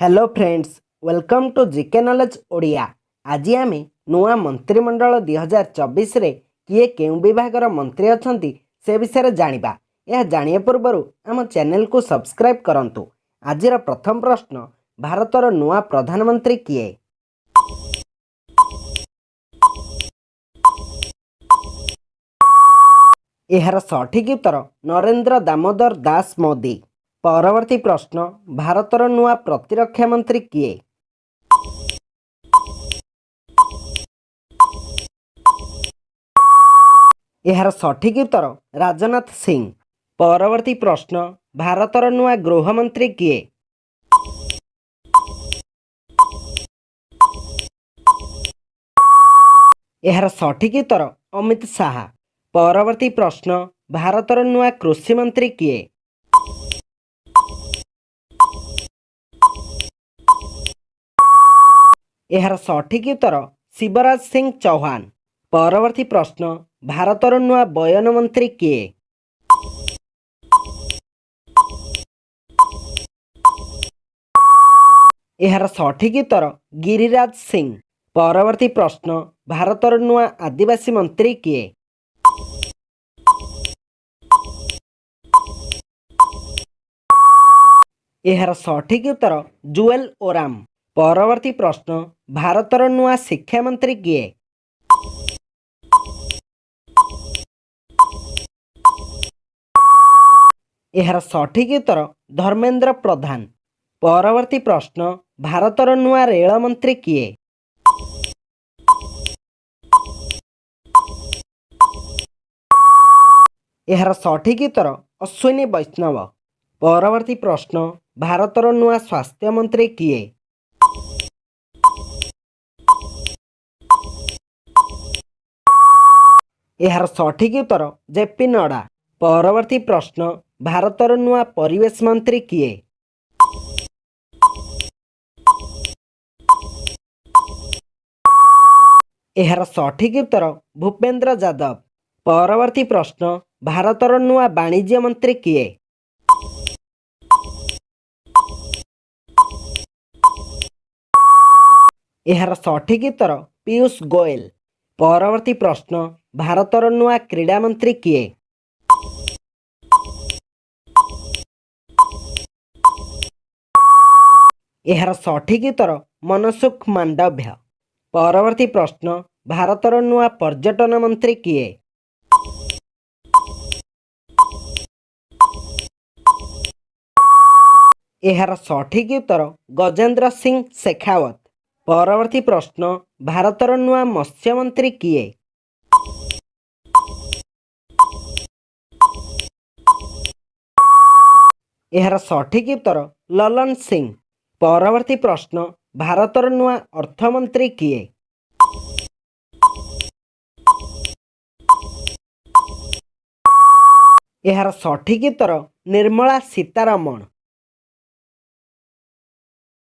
Hello friends, welcome to GK knowledge Odia. आज आम नुआ मंत्रिमंडल 2024 रे किए केउ विभागर मंत्री अछंती से विषय जानिबा। यह जानिए पूर्व आम चैनल को सब्सक्राइब करंतु। आजिर प्रथम प्रश्न, भारतर नुआ प्रधानमंत्री किए? यार सठिक उत्तर नरेंद्र दामोदर दास मोदी। परवर्ती प्रश्न, भारतर नुआ प्रतिरक्षा मंत्री किए? यार सठिक उत्तर राजनाथ सिंह। परवर्ती प्रश्न, भारतर नुआ गृहमंत्री किए? यार सठिक उत्तर अमित शाह। परवर्ती प्रश्न, भारतर नुआ कृषि मंत्री किए? यार सठिक उत्तर शिवराज सिंह चौहान। परवर्ती प्रश्न, भारतर नुआ बयन मंत्री किए? यार सठिक उत्तर गिरिराज सिंह। परवर्ती प्रश्न, भारतर नुआ आदिवासी मंत्री किए? यार सठिक उत्तर जुएल ओराम। परवर्ती प्रश्न, भारतर नुआ शिक्षा मंत्री किए? यार सठिक उत्तर धर्मेंद्र प्रधान। परवर्ती प्रश्न, भारतर नुआ रेल मंत्री किए? यार सठिक उत्तर अश्विनी वैष्णव। परवर्ती प्रश्न, भारतर नुआ स्वास्थ्य मंत्री किए? यार सठिक उत्तर जेपी नड्डा। परवर्ती प्रश्न, भारतर नुआ परिवेश मंत्री किए? यार सठिक उत्तर भूपेंद्र यादव। परवर्ती प्रश्न, भारतर नुआ वाणिज्य मंत्री किए? यार सठिक उत्तर पीयूष गोयल। परवर्ती प्रश्न, भारतर नुआ क्रीड़ा मंत्री किए? यार सठिक उत्तर मनसुख मांडव्य। परवर्ती प्रश्न, भारतर नुआ पर्यटन मंत्री किए? यार सठिक उत्तर गजेंद्र सिंह शेखावत। परवर्ती प्रश्न, भारतर नुआ मत्स्य मंत्री किए? यार सठिक उत्तर ललन सिंह। परवर्ती प्रश्न, भारतर नुआ अर्थमंत्री किए? यार सठिक उत्तर निर्मला सीतारमण।